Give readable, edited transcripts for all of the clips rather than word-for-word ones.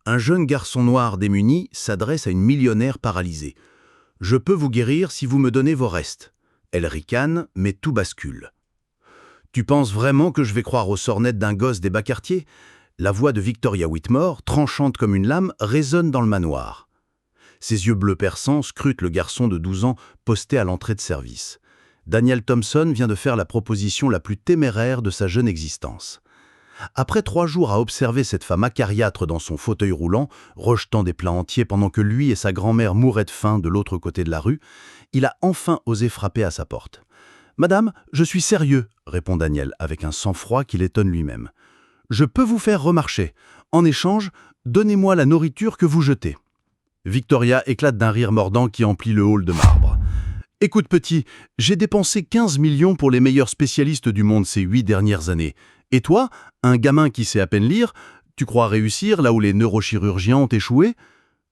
Un jeune garçon noir démuni s'adresse à une millionnaire paralysée. « Je peux vous guérir si vous me donnez vos restes. » Elle ricane, mais tout bascule. « Tu penses vraiment que je vais croire aux sornettes d'un gosse des bas quartiers ?» La voix de Victoria Whitmore, tranchante comme une lame, résonne dans le manoir. Ses yeux bleus perçants scrutent le garçon de 12 ans posté à l'entrée de service. Daniel Thompson vient de faire la proposition la plus téméraire de sa jeune existence. Après 3 jours à observer cette femme acariâtre dans son fauteuil roulant, rejetant des plats entiers pendant que lui et sa grand-mère mouraient de faim de l'autre côté de la rue, il a enfin osé frapper à sa porte. « Madame, je suis sérieux », répond Daniel avec un sang-froid qui l'étonne lui-même. « Je peux vous faire remarcher. En échange, donnez-moi la nourriture que vous jetez. » Victoria éclate d'un rire mordant qui emplit le hall de marbre. « Écoute petit, j'ai dépensé 15 millions pour les meilleurs spécialistes du monde ces 8 dernières années. Et toi, un gamin qui sait à peine lire, tu crois réussir là où les neurochirurgiens ont échoué ?»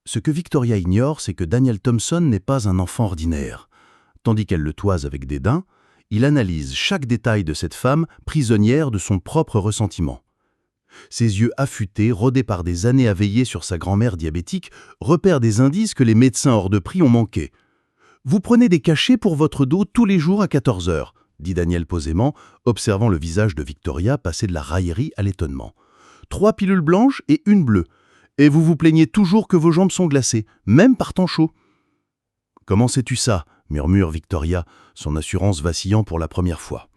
Ce que Victoria ignore, c'est que Daniel Thompson n'est pas un enfant ordinaire. Tandis qu'elle le toise avec dédain, il analyse chaque détail de cette femme prisonnière de son propre ressentiment. Ses yeux affûtés, rodés par des années à veiller sur sa grand-mère diabétique, repèrent des indices que les médecins hors de prix ont manqués. « Vous prenez des cachets pour votre dos tous les jours à 14 heures, dit Daniel posément, observant le visage de Victoria passer de la raillerie à l'étonnement. « 3 pilules blanches et 1 bleue. Et vous vous plaignez toujours que vos jambes sont glacées, même par temps chaud. »« Comment sais-tu ça ?» murmure Victoria, son assurance vacillant pour la première fois.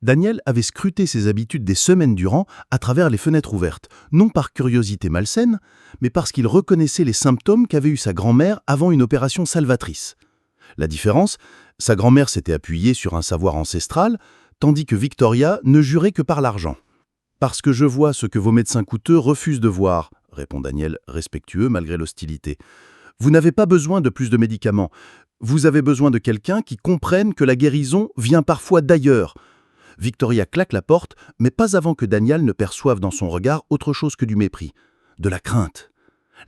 Daniel avait scruté ses habitudes des semaines durant à travers les fenêtres ouvertes, non par curiosité malsaine, mais parce qu'il reconnaissait les symptômes qu'avait eu sa grand-mère avant une opération salvatrice. La différence, sa grand-mère s'était appuyée sur un savoir ancestral, tandis que Victoria ne jurait que par l'argent. « Parce que je vois ce que vos médecins coûteux refusent de voir, » répond Daniel, respectueux malgré l'hostilité. « Vous n'avez pas besoin de plus de médicaments. Vous avez besoin de quelqu'un qui comprenne que la guérison vient parfois d'ailleurs. » Victoria claque la porte, mais pas avant que Daniel ne perçoive dans son regard autre chose que du mépris. De la crainte.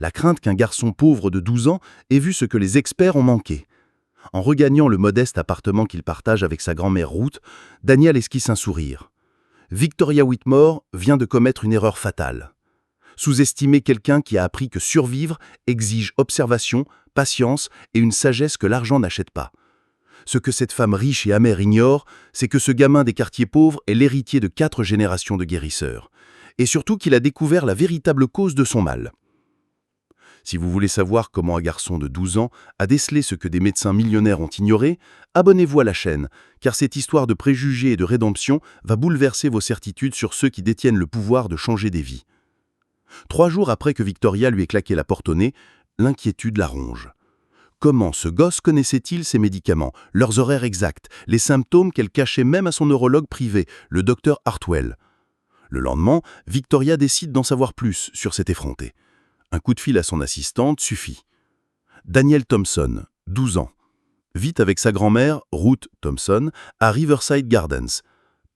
La crainte qu'un garçon pauvre de 12 ans ait vu ce que les experts ont manqué. En regagnant le modeste appartement qu'il partage avec sa grand-mère Ruth, Daniel esquisse un sourire. Victoria Whitmore vient de commettre une erreur fatale. Sous-estimer quelqu'un qui a appris que survivre exige observation, patience et une sagesse que l'argent n'achète pas. Ce que cette femme riche et amère ignore, c'est que ce gamin des quartiers pauvres est l'héritier de 4 générations de guérisseurs. Et surtout qu'il a découvert la véritable cause de son mal. Si vous voulez savoir comment un garçon de 12 ans a décelé ce que des médecins millionnaires ont ignoré, abonnez-vous à la chaîne, car cette histoire de préjugés et de rédemption va bouleverser vos certitudes sur ceux qui détiennent le pouvoir de changer des vies. 3 jours après que Victoria lui ait claqué la porte au nez, l'inquiétude la ronge. Comment ce gosse connaissait-il ses médicaments, leurs horaires exacts, les symptômes qu'elle cachait même à son neurologue privé, le docteur Hartwell? Le lendemain, Victoria décide d'en savoir plus sur cet effronté. Un coup de fil à son assistante suffit. Daniel Thompson, 12 ans. Vit avec sa grand-mère, Ruth Thompson, à Riverside Gardens.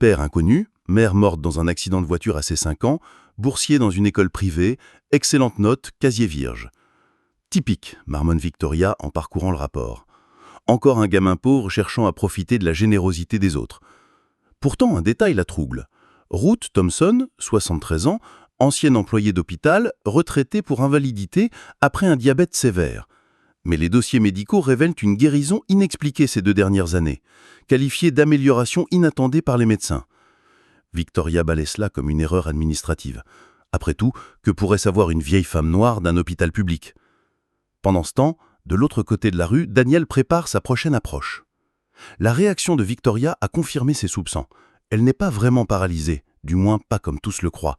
Père inconnu, mère morte dans un accident de voiture à ses 5 ans, boursier dans une école privée, excellente note, casier vierge. Typique, marmonne Victoria en parcourant le rapport. Encore un gamin pauvre cherchant à profiter de la générosité des autres. Pourtant, un détail la trouble. Ruth Thompson, 73 ans, ancienne employée d'hôpital, retraitée pour invalidité après un diabète sévère. Mais les dossiers médicaux révèlent une guérison inexpliquée ces 2 dernières années, qualifiée d'amélioration inattendue par les médecins. Victoria balaie cela comme une erreur administrative. Après tout, que pourrait savoir une vieille femme noire d'un hôpital public ? Pendant ce temps, de l'autre côté de la rue, Daniel prépare sa prochaine approche. La réaction de Victoria a confirmé ses soupçons. Elle n'est pas vraiment paralysée, du moins pas comme tous le croient.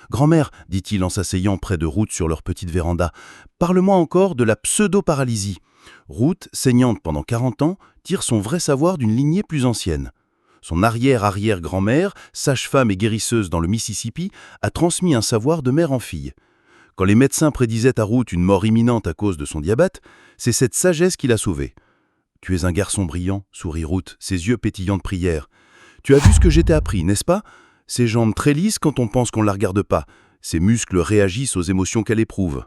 « Grand-mère, dit-il en s'asseyant près de Ruth sur leur petite véranda, parle-moi encore de la pseudo-paralysie. » Ruth, saignante pendant 40 ans, tire son vrai savoir d'une lignée plus ancienne. Son arrière-arrière-grand-mère, sage-femme et guérisseuse dans le Mississippi, a transmis un savoir de mère en fille. Quand les médecins prédisaient à Ruth une mort imminente à cause de son diabète, c'est cette sagesse qui l'a sauvée. « Tu es un garçon brillant, » sourit Ruth, ses yeux pétillants de prière. « Tu as vu ce que j'étais appris, n'est-ce pas ? Ses jambes très lisses quand on pense qu'on ne la regarde pas. Ses muscles réagissent aux émotions qu'elle éprouve. »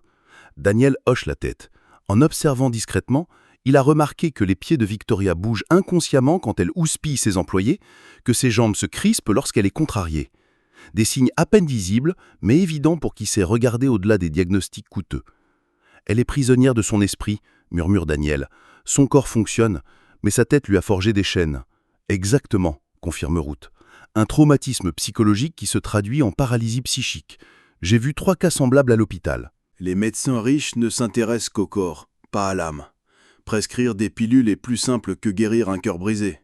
Daniel hoche la tête. En observant discrètement, il a remarqué que les pieds de Victoria bougent inconsciemment quand elle houspille ses employés, que ses jambes se crispent lorsqu'elle est contrariée. des signes à peine visibles, mais évidents pour qui sait regarder au-delà des diagnostics coûteux. Elle est prisonnière de son esprit, murmure Daniel. Son corps fonctionne, mais sa tête lui a forgé des chaînes. Exactement, confirme Ruth. Un traumatisme psychologique qui se traduit en paralysie psychique. J'ai vu 3 cas semblables à l'hôpital. Les médecins riches ne s'intéressent qu'au corps, pas à l'âme. Prescrire des pilules est plus simple que guérir un cœur brisé.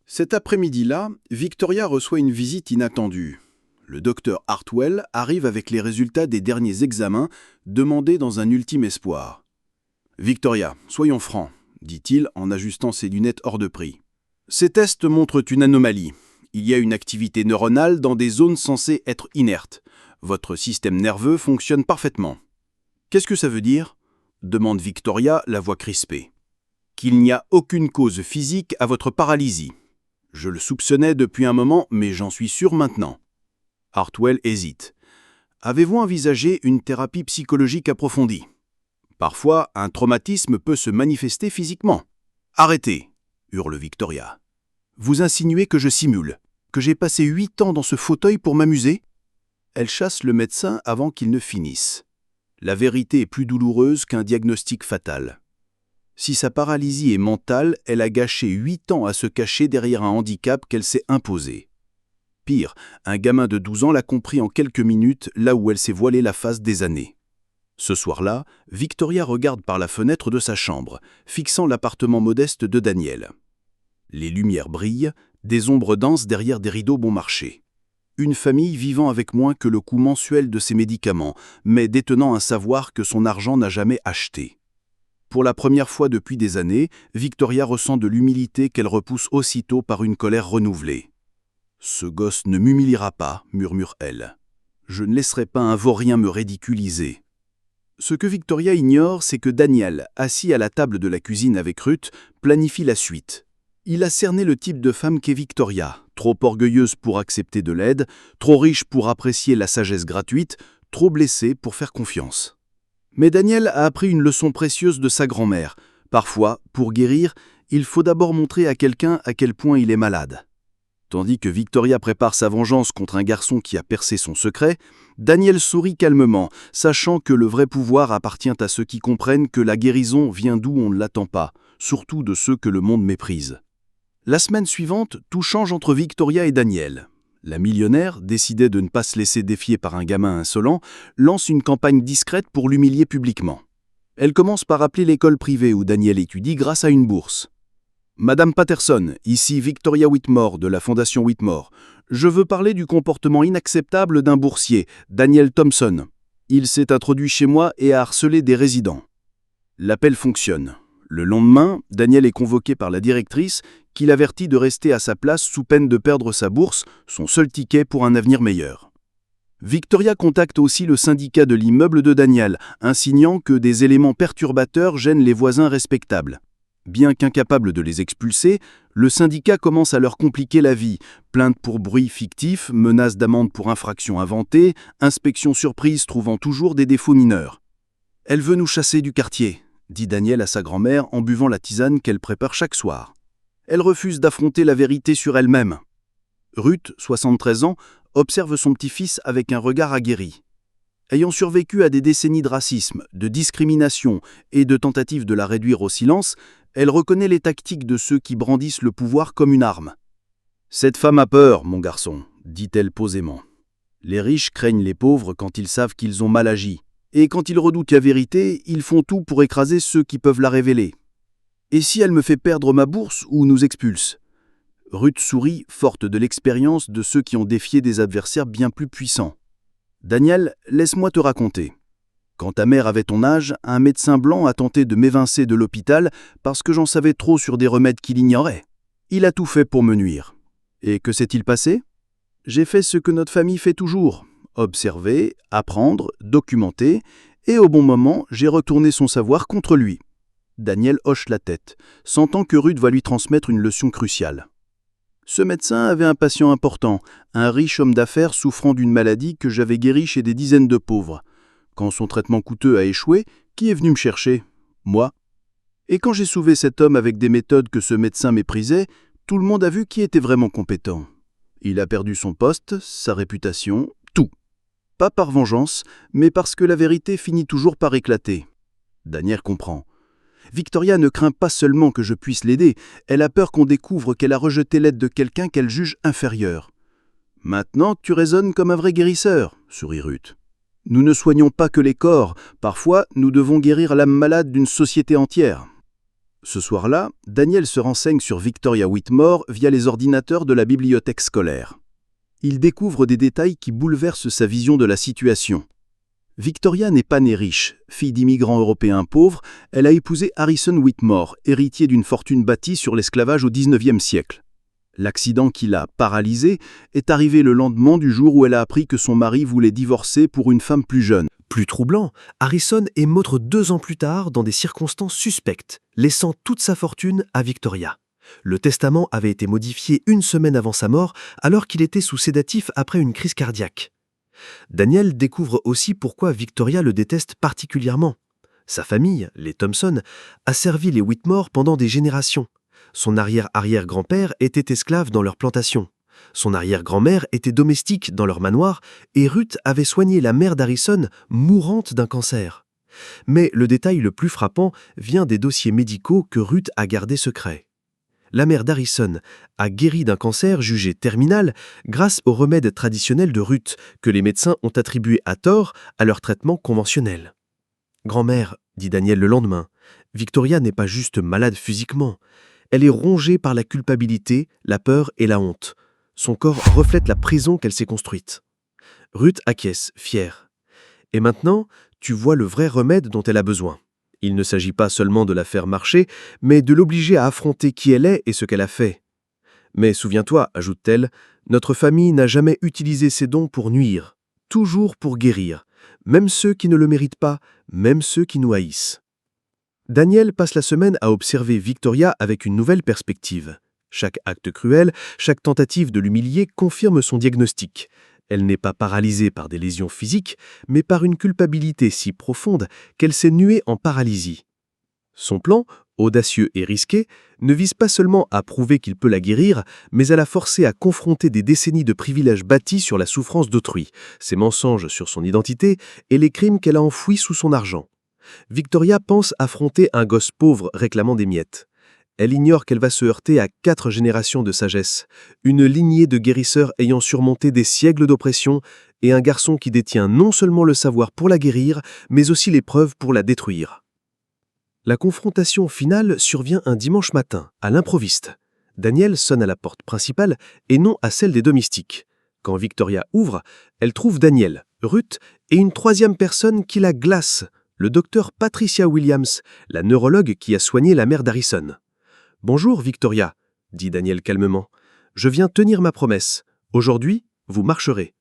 Cet après-midi-là, Victoria reçoit une visite inattendue. Le docteur Hartwell arrive avec les résultats des derniers examens, demandés dans un ultime espoir. « Victoria, soyons francs, dit-il en ajustant ses lunettes hors de prix. Ces tests montrent une anomalie. Il y a une activité neuronale dans des zones censées être inertes. Votre système nerveux fonctionne parfaitement. » « Qu'est-ce que ça veut dire ?» demande Victoria, la voix crispée. « Qu'il n'y a aucune cause physique à votre paralysie. Je le soupçonnais depuis un moment, mais j'en suis sûr maintenant. » Hartwell hésite. « Avez-vous envisagé une thérapie psychologique approfondie ? Parfois, un traumatisme peut se manifester physiquement. »« Arrêtez !» hurle Victoria. « Vous insinuez que je simule, que j'ai passé 8 ans dans ce fauteuil pour m'amuser ?» Elle chasse le médecin avant qu'il ne finisse. La vérité est plus douloureuse qu'un diagnostic fatal. Si sa paralysie est mentale, elle a gâché 8 ans à se cacher derrière un handicap qu'elle s'est imposé. Pire, un gamin de 12 ans l'a compris en quelques minutes là où elle s'est voilée la face des années. Ce soir-là, Victoria regarde par la fenêtre de sa chambre, fixant l'appartement modeste de Daniel. Les lumières brillent, des ombres dansent derrière des rideaux bon marché. Une famille vivant avec moins que le coût mensuel de ses médicaments, mais détenant un savoir que son argent n'a jamais acheté. Pour la première fois depuis des années, Victoria ressent de l'humilité qu'elle repousse aussitôt par une colère renouvelée. « Ce gosse ne m'humiliera pas, murmure-t-elle. Je ne laisserai pas un vaurien me ridiculiser. » Ce que Victoria ignore, c'est que Daniel, assis à la table de la cuisine avec Ruth, planifie la suite. Il a cerné le type de femme qu'est Victoria, trop orgueilleuse pour accepter de l'aide, trop riche pour apprécier la sagesse gratuite, trop blessée pour faire confiance. Mais Daniel a appris une leçon précieuse de sa grand-mère. Parfois, pour guérir, il faut d'abord montrer à quelqu'un à quel point il est malade. Tandis que Victoria prépare sa vengeance contre un garçon qui a percé son secret, Daniel sourit calmement, sachant que le vrai pouvoir appartient à ceux qui comprennent que la guérison vient d'où on ne l'attend pas, surtout de ceux que le monde méprise. La semaine suivante, tout change entre Victoria et Daniel. La millionnaire, décidée de ne pas se laisser défier par un gamin insolent, lance une campagne discrète pour l'humilier publiquement. Elle commence par appeler l'école privée où Daniel étudie grâce à une bourse. « Madame Patterson, ici Victoria Whitmore de la Fondation Whitmore. Je veux parler du comportement inacceptable d'un boursier, Daniel Thompson. Il s'est introduit chez moi et a harcelé des résidents. » L'appel fonctionne. Le lendemain, Daniel est convoqué par la directrice qui l'avertit de rester à sa place sous peine de perdre sa bourse, son seul ticket pour un avenir meilleur. Victoria contacte aussi le syndicat de l'immeuble de Daniel, insinuant que des éléments perturbateurs gênent les voisins respectables. Bien qu'incapable de les expulser, le syndicat commence à leur compliquer la vie. Plainte pour bruit fictif, menaces d'amende pour infraction inventée, inspection surprise trouvant toujours des défauts mineurs. « Elle veut nous chasser du quartier », dit Daniel à sa grand-mère en buvant la tisane qu'elle prépare chaque soir. Elle refuse d'affronter la vérité sur elle-même. Ruth, 73 ans, observe son petit-fils avec un regard aguerri. Ayant survécu à des décennies de racisme, de discrimination et de tentatives de la réduire au silence, elle reconnaît les tactiques de ceux qui brandissent le pouvoir comme une arme. « Cette femme a peur, mon garçon, » dit-elle posément. Les riches craignent les pauvres quand ils savent qu'ils ont mal agi. Et quand ils redoutent la vérité, ils font tout pour écraser ceux qui peuvent la révéler. Et si elle me fait perdre ma bourse ou nous expulse ? Ruth sourit, forte de l'expérience de ceux qui ont défié des adversaires bien plus puissants. Daniel, laisse-moi te raconter. Quand ta mère avait ton âge, un médecin blanc a tenté de m'évincer de l'hôpital parce que j'en savais trop sur des remèdes qu'il ignorait. Il a tout fait pour me nuire. Et que s'est-il passé ? J'ai fait ce que notre famille fait toujours. Observer, apprendre, documenter, et au bon moment, j'ai retourné son savoir contre lui. Daniel hoche la tête, sentant que Ruth va lui transmettre une leçon cruciale. Ce médecin avait un patient important, un riche homme d'affaires souffrant d'une maladie que j'avais guérie chez des dizaines de pauvres. Quand son traitement coûteux a échoué, qui est venu me chercher ? Moi. Et quand j'ai sauvé cet homme avec des méthodes que ce médecin méprisait, tout le monde a vu qui était vraiment compétent. Il a perdu son poste, sa réputation, tout. Pas par vengeance, mais parce que la vérité finit toujours par éclater. Daniel comprend. Victoria ne craint pas seulement que je puisse l'aider, elle a peur qu'on découvre qu'elle a rejeté l'aide de quelqu'un qu'elle juge inférieur. « Maintenant, tu raisonnes comme un vrai guérisseur », sourit Ruth. « Nous ne soignons pas que les corps, parfois nous devons guérir l'âme malade d'une société entière. » Ce soir-là, Daniel se renseigne sur Victoria Whitmore via les ordinateurs de la bibliothèque scolaire. Il découvre des détails qui bouleversent sa vision de la situation. Victoria n'est pas née riche. Fille d'immigrants européens pauvres, elle a épousé Harrison Whitmore, héritier d'une fortune bâtie sur l'esclavage au XIXe siècle. L'accident qui l'a paralysée est arrivé le lendemain du jour où elle a appris que son mari voulait divorcer pour une femme plus jeune. Plus troublant, Harrison est mort 2 ans plus tard dans des circonstances suspectes, laissant toute sa fortune à Victoria. Le testament avait été modifié 1 semaine avant sa mort, alors qu'il était sous sédatif après une crise cardiaque. Daniel découvre aussi pourquoi Victoria le déteste particulièrement. Sa famille, les Thompson, a servi les Whitmore pendant des générations. Son arrière-arrière-grand-père était esclave dans leur plantation. Son arrière-grand-mère était domestique dans leur manoir et Ruth avait soigné la mère d'Harrison, mourante d'un cancer. Mais le détail le plus frappant vient des dossiers médicaux que Ruth a gardés secrets. La mère d'Harrison a guéri d'un cancer jugé terminal grâce aux remèdes traditionnels de Ruth que les médecins ont attribués à tort à leur traitement conventionnel. « Grand-mère, dit Daniel le lendemain, Victoria n'est pas juste malade physiquement. Elle est rongée par la culpabilité, la peur et la honte. Son corps reflète la prison qu'elle s'est construite. » Ruth acquiesce, fière. « Et maintenant, tu vois le vrai remède dont elle a besoin. Il ne s'agit pas seulement de la faire marcher, mais de l'obliger à affronter qui elle est et ce qu'elle a fait. Mais souviens-toi, ajoute-t-elle, notre famille n'a jamais utilisé ses dons pour nuire, toujours pour guérir, même ceux qui ne le méritent pas, même ceux qui nous haïssent. » Daniel passe la semaine à observer Victoria avec une nouvelle perspective. Chaque acte cruel, chaque tentative de l'humilier confirme son diagnostic. Elle n'est pas paralysée par des lésions physiques, mais par une culpabilité si profonde qu'elle s'est nuée en paralysie. Son plan, audacieux et risqué, ne vise pas seulement à prouver qu'il peut la guérir, mais à la forcer à confronter des décennies de privilèges bâtis sur la souffrance d'autrui, ses mensonges sur son identité et les crimes qu'elle a enfouis sous son argent. Victoria pense affronter un gosse pauvre réclamant des miettes. Elle ignore qu'elle va se heurter à 4 générations de sagesse, une lignée de guérisseurs ayant surmonté des siècles d'oppression et un garçon qui détient non seulement le savoir pour la guérir, mais aussi les preuves pour la détruire. La confrontation finale survient un dimanche matin, à l'improviste. Daniel sonne à la porte principale et non à celle des domestiques. Quand Victoria ouvre, elle trouve Daniel, Ruth et une 3e personne qui la glace, le docteur Patricia Williams, la neurologue qui a soigné la mère d'Harrison. « Bonjour, Victoria, » dit Daniel calmement. « Je viens tenir ma promesse. Aujourd'hui, vous marcherez. »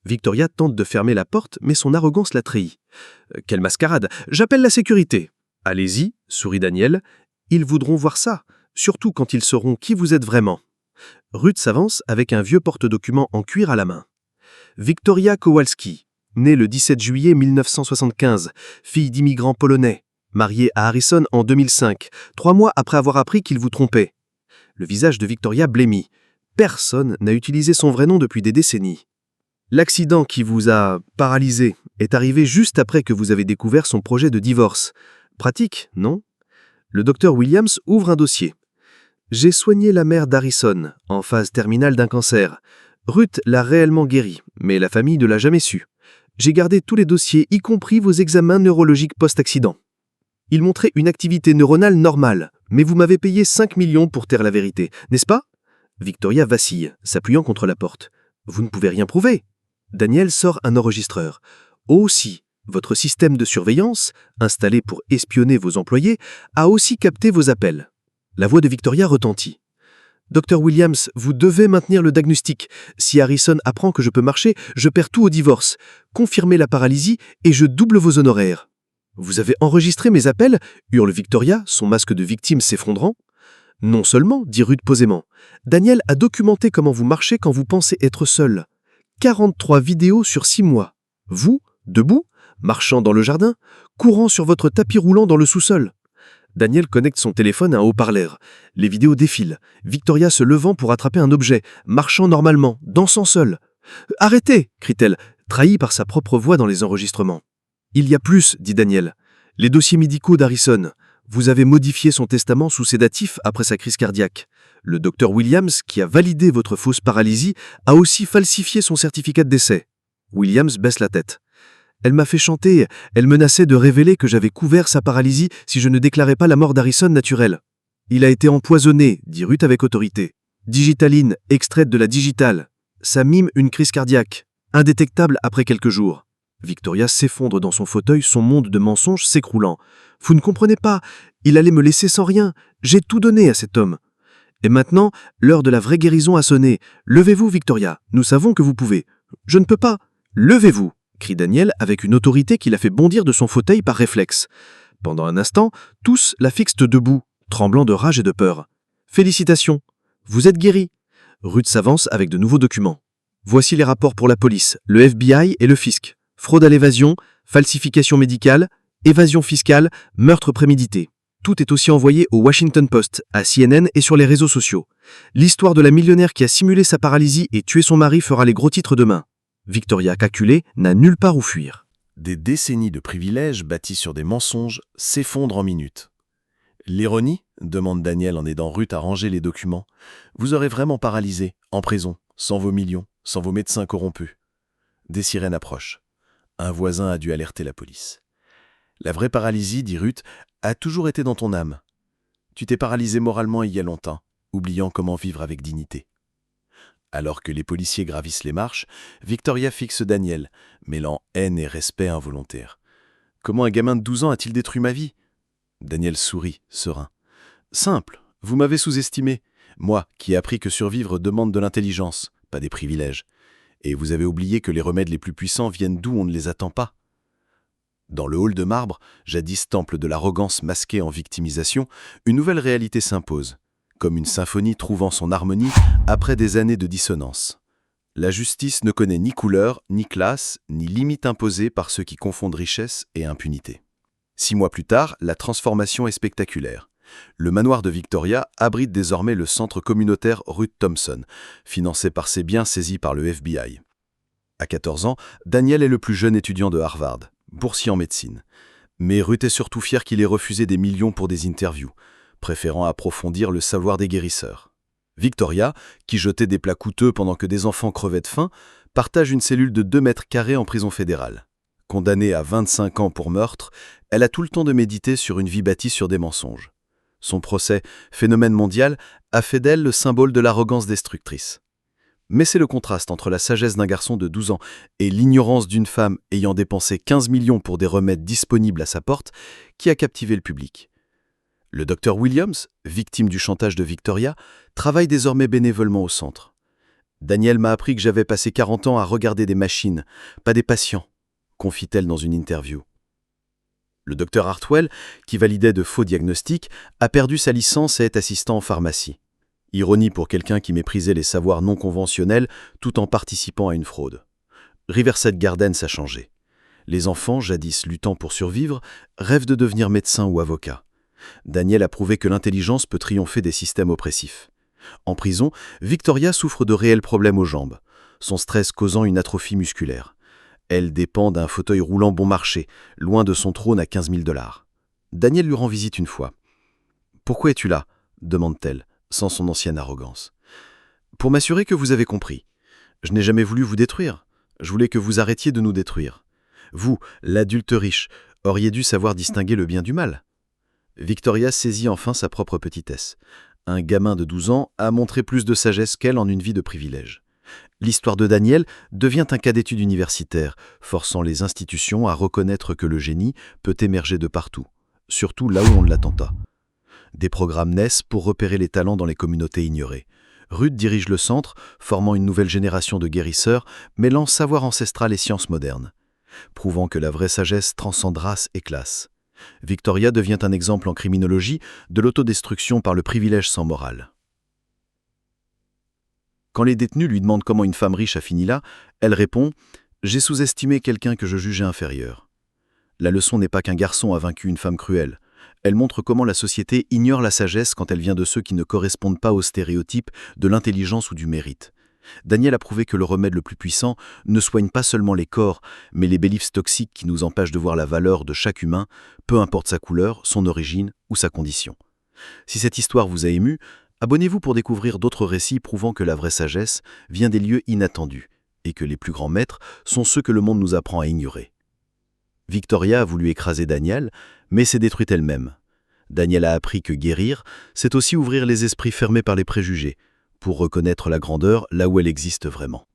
Victoria tente de fermer la porte, mais son arrogance la trahit. « Quelle mascarade! J'appelle la sécurité !»« Allez-y, » sourit Daniel. « Ils voudront voir ça, surtout quand ils sauront qui vous êtes vraiment. » Ruth s'avance avec un vieux porte-documents en cuir à la main. Victoria Kowalski, née le 17 juillet 1975, fille d'immigrants polonais. Mariée à Harrison en 2005, 3 mois après avoir appris qu'il vous trompait. Le visage de Victoria blêmit. Personne n'a utilisé son vrai nom depuis des décennies. L'accident qui vous a paralysé est arrivé juste après que vous avez découvert son projet de divorce. Pratique, non? Le docteur Williams ouvre un dossier. J'ai soigné la mère d'Harrison, en phase terminale d'un cancer. Ruth l'a réellement guérie, mais la famille ne l'a jamais su. J'ai gardé tous les dossiers, y compris vos examens neurologiques post-accident. Il montrait une activité neuronale normale, mais vous m'avez payé 5 millions pour taire la vérité, n'est-ce pas? Victoria vacille, s'appuyant contre la porte. Vous ne pouvez rien prouver. Daniel sort un enregistreur. Aussi, votre système de surveillance, installé pour espionner vos employés, a aussi capté vos appels. La voix de Victoria retentit. Dr Williams, vous devez maintenir le diagnostic. Si Harrison apprend que je peux marcher, je perds tout au divorce. Confirmez la paralysie et je double vos honoraires. Vous avez enregistré mes appels, hurle Victoria, son masque de victime s'effondrant. Non seulement, dit Ruth posément. Daniel a documenté comment vous marchez quand vous pensez être seul. 43 vidéos sur 6 mois. Vous, debout, marchant dans le jardin, courant sur votre tapis roulant dans le sous-sol. Daniel connecte son téléphone à un haut-parleur. Les vidéos défilent. Victoria se levant pour attraper un objet, marchant normalement, dansant seule. « Arrêtez !» crie-t-elle, trahie par sa propre voix dans les enregistrements. « Il y a plus !» dit Daniel. « Les dossiers médicaux d'Harrison. Vous avez modifié son testament sous sédatif après sa crise cardiaque. Le docteur Williams, qui a validé votre fausse paralysie, a aussi falsifié son certificat de décès. » Williams baisse la tête. Elle m'a fait chanter, elle menaçait de révéler que j'avais couvert sa paralysie si je ne déclarais pas la mort d'Harrison naturelle. Il a été empoisonné, dit Ruth avec autorité. Digitaline, extraite de la digitale. Ça mime une crise cardiaque, indétectable après quelques jours. Victoria s'effondre dans son fauteuil, son monde de mensonges s'écroulant. Vous ne comprenez pas, il allait me laisser sans rien. J'ai tout donné à cet homme. Et maintenant, l'heure de la vraie guérison a sonné. Levez-vous, Victoria, nous savons que vous pouvez. Je ne peux pas. Levez-vous, crie Daniel avec une autorité qui la fait bondir de son fauteuil par réflexe. Pendant un instant, tous la fixent debout, tremblant de rage et de peur. Félicitations, vous êtes guéri. Ruth s'avance avec de nouveaux documents. Voici les rapports pour la police, le FBI et le fisc. Fraude à l'évasion, falsification médicale, évasion fiscale, meurtre prémédité. Tout est aussi envoyé au Washington Post, à CNN et sur les réseaux sociaux. L'histoire de la millionnaire qui a simulé sa paralysie et tué son mari fera les gros titres demain. Victoria, acculée, n'a nulle part où fuir. Des décennies de privilèges bâtis sur des mensonges s'effondrent en minutes. L'ironie, demande Daniel en aidant Ruth à ranger les documents, vous aurez vraiment paralysé, en prison, sans vos millions, sans vos médecins corrompus. Des sirènes approchent. Un voisin a dû alerter la police. La vraie paralysie, dit Ruth, a toujours été dans ton âme. Tu t'es paralysé moralement il y a longtemps, oubliant comment vivre avec dignité. Alors que les policiers gravissent les marches, Victoria fixe Daniel, mêlant haine et respect involontaire. Comment un gamin de 12 ans a-t-il détruit ma vie ? Daniel sourit, serein. Simple, vous m'avez sous-estimé. Moi, qui ai appris que survivre demande de l'intelligence, pas des privilèges. Et vous avez oublié que les remèdes les plus puissants viennent d'où on ne les attend pas. Dans le hall de marbre, jadis temple de l'arrogance masquée en victimisation, une nouvelle réalité s'impose, comme une symphonie trouvant son harmonie après des années de dissonance. La justice ne connaît ni couleur, ni classe, ni limite imposée par ceux qui confondent richesse et impunité. 6 mois plus tard, la transformation est spectaculaire. Le manoir de Victoria abrite désormais le centre communautaire Ruth Thompson, financé par ses biens saisis par le FBI. À 14 ans, Daniel est le plus jeune étudiant de Harvard, boursier en médecine. Mais Ruth est surtout fière qu'il ait refusé des millions pour des interviews, préférant approfondir le savoir des guérisseurs. Victoria, qui jetait des plats coûteux pendant que des enfants crevaient de faim, partage une cellule de 2 mètres carrés en prison fédérale. Condamnée à 25 ans pour meurtre, elle a tout le temps de méditer sur une vie bâtie sur des mensonges. Son procès, phénomène mondial, a fait d'elle le symbole de l'arrogance destructrice. Mais c'est le contraste entre la sagesse d'un garçon de 12 ans et l'ignorance d'une femme ayant dépensé 15 millions pour des remèdes disponibles à sa porte qui a captivé le public. Le docteur Williams, victime du chantage de Victoria, travaille désormais bénévolement au centre. Daniel m'a appris que j'avais passé 40 ans à regarder des machines, pas des patients, confie-t-elle dans une interview. Le docteur Hartwell, qui validait de faux diagnostics, a perdu sa licence et est assistant en pharmacie. Ironie pour quelqu'un qui méprisait les savoirs non conventionnels tout en participant à une fraude. Riverside Gardens a changé. Les enfants, jadis luttant pour survivre, rêvent de devenir médecins ou avocats. Daniel a prouvé que l'intelligence peut triompher des systèmes oppressifs. En prison, Victoria souffre de réels problèmes aux jambes, son stress causant une atrophie musculaire. Elle dépend d'un fauteuil roulant bon marché, loin de son trône à 15 000 $. Daniel lui rend visite une fois. « Pourquoi es-tu là ?» demande-t-elle, sans son ancienne arrogance. « Pour m'assurer que vous avez compris. Je n'ai jamais voulu vous détruire. Je voulais que vous arrêtiez de nous détruire. Vous, l'adulte riche, auriez dû savoir distinguer le bien du mal. » Victoria saisit enfin sa propre petitesse. Un gamin de 12 ans a montré plus de sagesse qu'elle en une vie de privilège. L'histoire de Daniel devient un cas d'étude universitaire, forçant les institutions à reconnaître que le génie peut émerger de partout, surtout là où on ne l'attend pas. Des programmes naissent pour repérer les talents dans les communautés ignorées. Ruth dirige le centre, formant une nouvelle génération de guérisseurs, mêlant savoir ancestral et sciences modernes, prouvant que la vraie sagesse transcende race et classe. Victoria devient un exemple en criminologie de l'autodestruction par le privilège sans morale. Quand les détenus lui demandent comment une femme riche a fini là, elle répond « J'ai sous-estimé quelqu'un que je jugeais inférieur. La leçon n'est pas qu'un garçon a vaincu une femme cruelle. Elle montre comment la société ignore la sagesse quand elle vient de ceux qui ne correspondent pas aux stéréotypes de l'intelligence ou du mérite. Daniel a prouvé que le remède le plus puissant ne soigne pas seulement les corps, mais les beliefs toxiques qui nous empêchent de voir la valeur de chaque humain, peu importe sa couleur, son origine ou sa condition. Si cette histoire vous a ému, abonnez-vous pour découvrir d'autres récits prouvant que la vraie sagesse vient des lieux inattendus et que les plus grands maîtres sont ceux que le monde nous apprend à ignorer. Victoria a voulu écraser Daniel, mais s'est détruite elle-même. Daniel a appris que guérir, c'est aussi ouvrir les esprits fermés par les préjugés, pour reconnaître la grandeur là où elle existe vraiment.